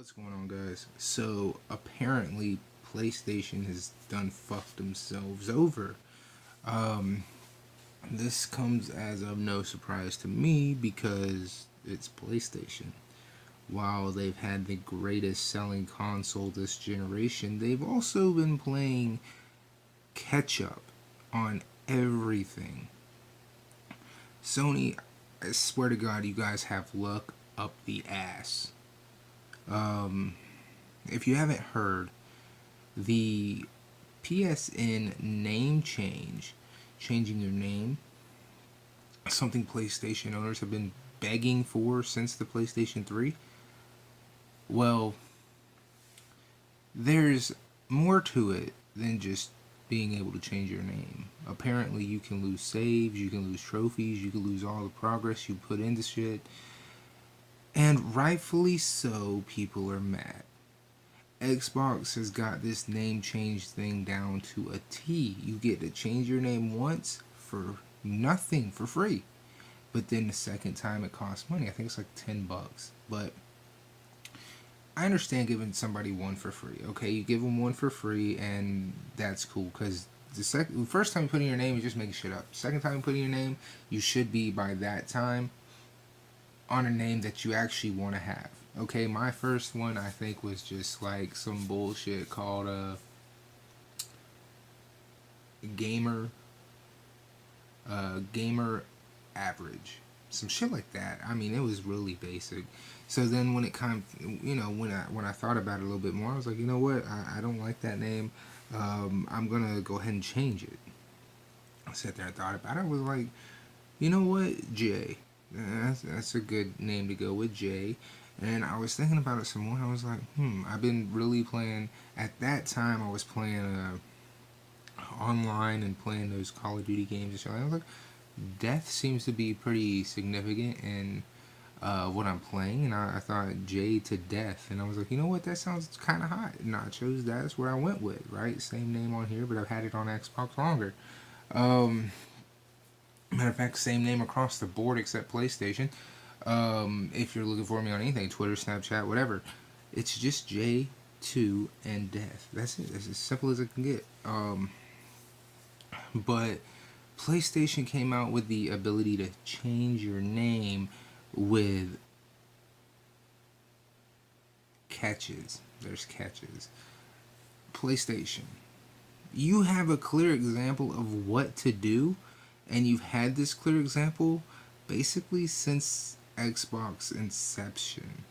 What's going on, guys? So apparently PlayStation has done fucked themselves over. Um, this comes as of no surprise to me because it's PlayStation. While they've had the greatest selling console this generation, they've also been playing catch up on everything. Sony, I swear to God, you guys have luck up the ass. Um, if you haven't heard, the PSN name change, changing your name, something PlayStation owners have been begging for since the PlayStation 3. Well, there's more to it than just being able to change your name. Apparently, you can lose saves, you can lose trophies, you can lose all the progress you put into shit. And rightfully so, people are mad. Xbox has got this name change thing down to a T. You get to change your name once for nothing, for free. But then the second time it costs money. I think it's like $10. But I understand giving somebody one for free. Okay, you give them one for free, and that's cool because the first time you put in your name, you're just making shit up. Second time you put in your name, you should be by that time on a name that you actually want to have. Okay, my first one I think was just like some bullshit called gamer gamer average, some shit like that. I mean, it was really basic. So then when it kind of, when I thought about it a little bit more, I was like, you know what, I don't like that name. I'm gonna go ahead and change it. I sat there and thought about it. I was like, you know what, Jay. That's a good name to go with, Jay. And I was thinking about it some more. I was like, I've been really playing. At that time, I was playing online and playing those Call of Duty games and shit. I was like, death seems to be pretty significant in what I'm playing. And I thought J to death. And I was like, you know what, that sounds kind of hot. And I chose that's where I went with, right? Same name on here, but I've had it on Xbox longer. Matter of fact, same name across the board except PlayStation. If you're looking for me on anything, Twitter, Snapchat, whatever, it's just J2 and death. That's it. It's as simple as it can get. But PlayStation came out with the ability to change your name with catches. There's catches. PlayStation, you have a clear example of what to do, and you've had this clear example basically since Xbox inception.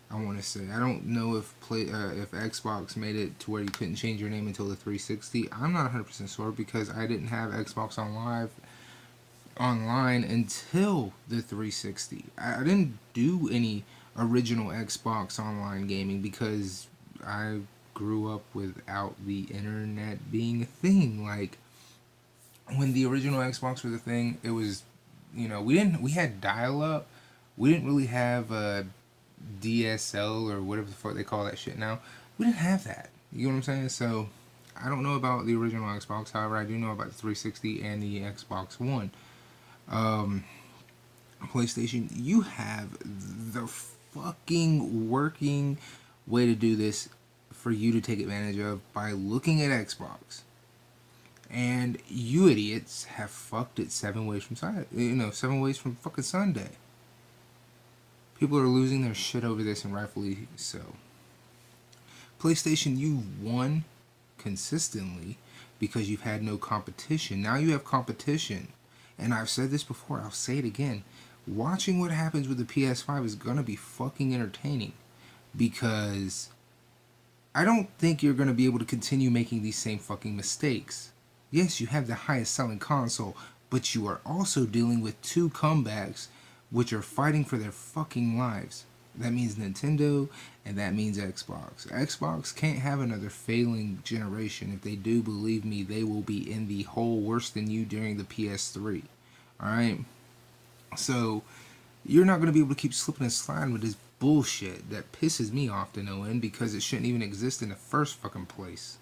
I want to say, I don't know if Xbox made it to where you couldn't change your name until the 360. I'm not 100% sure because I didn't have Xbox online until the 360. I didn't do any original Xbox online gaming because I grew up without the internet being a thing. Like, when the original Xbox was a thing, it was, we had dial up. We didn't really have a DSL or whatever the fuck they call that shit now. We didn't have that. You know what I'm saying? So I don't know about the original Xbox. However, I do know about the 360 and the Xbox One. PlayStation, you have the fucking working way to do this for you to take advantage of by looking at Xbox. And you idiots have fucked it 7 ways from 7 ways from fucking Sunday. People are losing their shit over this, and rightfully so. PlayStation, you won consistently because you've had no competition. Now you have competition. And I've said this before, I'll say it again. Watching what happens with the PS5 is gonna be fucking entertaining. Because I don't think you're gonna be able to continue making these same fucking mistakes. Yes, you have the highest selling console, but you are also dealing with two comebacks which are fighting for their fucking lives. That means Nintendo, and that means Xbox. Xbox can't have another failing generation. If they do, believe me, they will be in the hole worse than you during the PS3. Alright? So, you're not going to be able to keep slipping and sliding with this bullshit that pisses me off to no end because it shouldn't even exist in the first fucking place.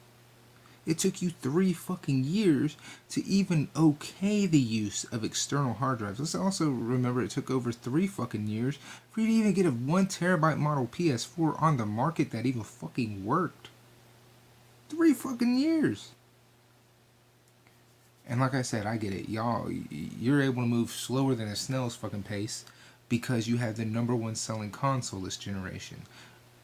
It took you 3 fucking years to even okay the use of external hard drives. Let's also remember it took over 3 fucking years for you to even get a 1 terabyte model PS4 on the market that even fucking worked. 3 fucking years. And like I said, I get it. Y'all, you're able to move slower than a snail's fucking pace because you have the number one selling console this generation.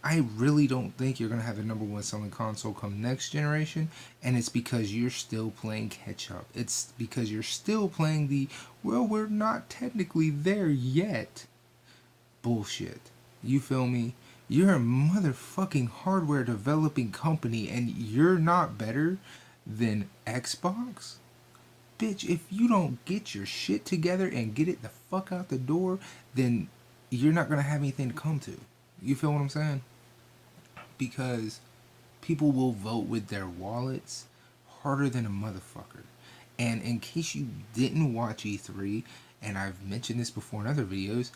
I really don't think you're going to have the number one selling console come next generation, and it's because you're still playing catch up. It's because you're still playing the, well, we're not technically there yet bullshit. You feel me? You're a motherfucking hardware developing company, and you're not better than Xbox? Bitch, if you don't get your shit together and get it the fuck out the door, then you're not going to have anything to come to. You feel what I'm saying? Because people will vote with their wallets harder than a motherfucker. And in case you didn't watch E3, and I've mentioned this before in other videos,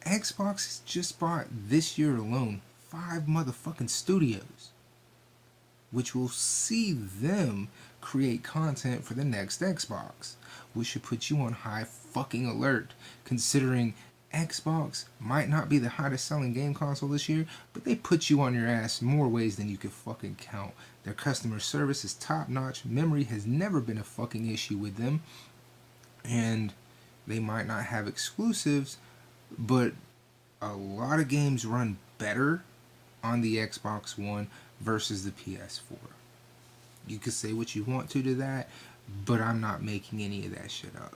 Xbox just bought this year alone 5 motherfucking studios, which will see them create content for the next Xbox, which should put you on high fucking alert, considering Xbox might not be the hottest selling game console this year, but they put you on your ass more ways than you could fucking count. Their customer service is top notch, memory has never been a fucking issue with them, and they might not have exclusives, but a lot of games run better on the Xbox One versus the PS4. You can say what you want to that, but I'm not making any of that shit up.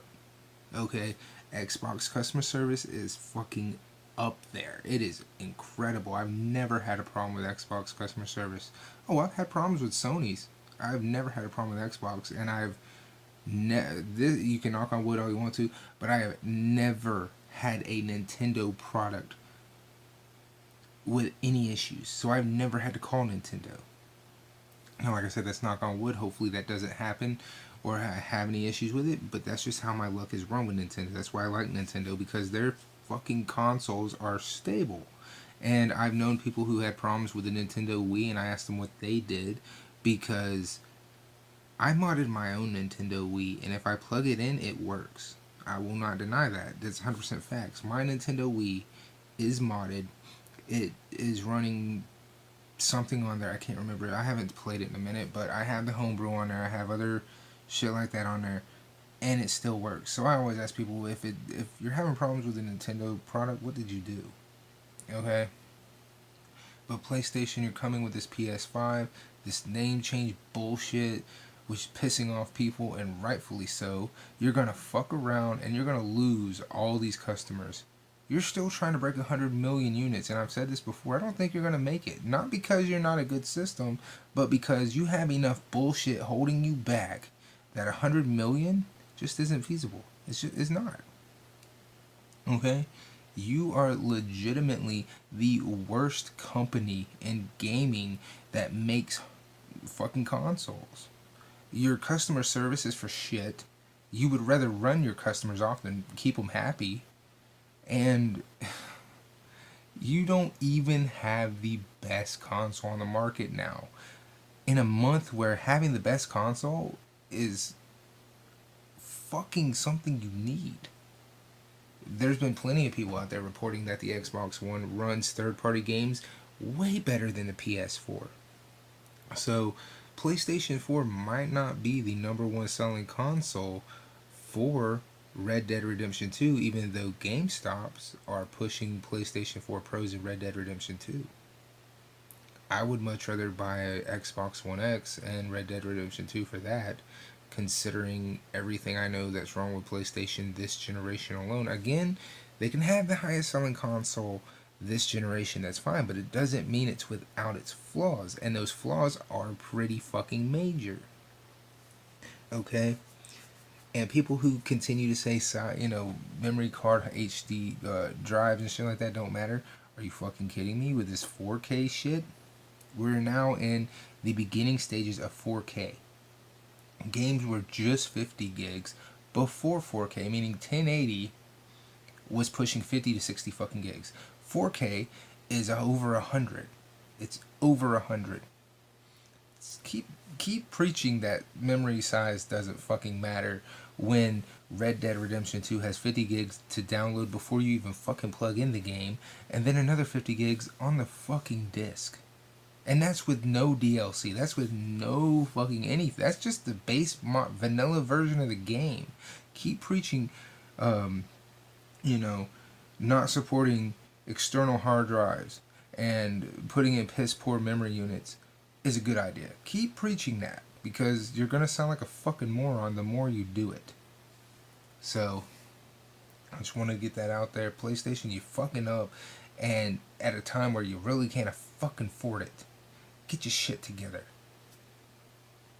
Okay? Xbox customer service is fucking up there. It is incredible. I've never had a problem with Xbox customer service. Oh, I've had problems with Sony's. I've never had a problem with Xbox, and I've you can knock on wood all you want to, but I have never had a Nintendo product with any issues. So I've never had to call Nintendo. Now, like I said, that's knock on wood. Hopefully that doesn't happen or I have any issues with it, but that's just how my luck is run with Nintendo. That's why I like Nintendo, because their fucking consoles are stable. And I've known people who had problems with the Nintendo Wii, and I asked them what they did, because I modded my own Nintendo Wii, and if I plug it in, it works. I will not deny that. That's 100% facts. My Nintendo Wii is modded. It is running something on there. I can't remember. I haven't played it in a minute, but I have the homebrew on there. I have other shit like that on there, and it still works. So I always ask people, if you're having problems with a Nintendo product, what did you do? Okay? But PlayStation, you're coming with this PS5, this name change bullshit, which is pissing off people, and rightfully so. You're gonna fuck around and you're gonna lose all these customers. You're still trying to break 100 million units, and I've said this before, I don't think you're gonna make it. Not because you're not a good system, but because you have enough bullshit holding you back that 100 million just isn't feasible. It's not. Okay? You are legitimately the worst company in gaming that makes fucking consoles. Your customer service is for shit. You would rather run your customers off than keep them happy. And you don't even have the best console on the market now. In a month where having the best console is fucking something you need. There's been plenty of people out there reporting that the Xbox One runs third-party games way better than the PS4. So, PlayStation 4 might not be the number one selling console for Red Dead Redemption 2, even though GameStops are pushing PlayStation 4 Pros and Red Dead Redemption 2. I would much rather buy an Xbox One X and Red Dead Redemption 2 for that, considering everything I know that's wrong with PlayStation this generation alone. Again, they can have the highest selling console this generation, that's fine, but it doesn't mean it's without its flaws, and those flaws are pretty fucking major. Okay? And people who continue to say, memory card, HD drives and shit like that don't matter, are you fucking kidding me with this 4K shit? We're now in the beginning stages of 4K. Games were just 50 gigs before 4K, meaning 1080 was pushing 50 to 60 fucking gigs. 4K is over 100. It's over 100. keep keep preaching that memory size doesn't fucking matter when Red Dead Redemption 2 has 50 gigs to download before you even fucking plug in the game, and then another 50 gigs on the fucking disc. And that's with no DLC. That's with no fucking anything. That's just the base vanilla version of the game. Keep preaching, um, you know, not supporting external hard drives and putting in piss poor memory units is a good idea. Keep preaching that because you're gonna sound like a fucking moron the more you do it. So I just want to get that out there. PlayStation, you fucking up, and at a time where you really can't fucking afford it, get your shit together.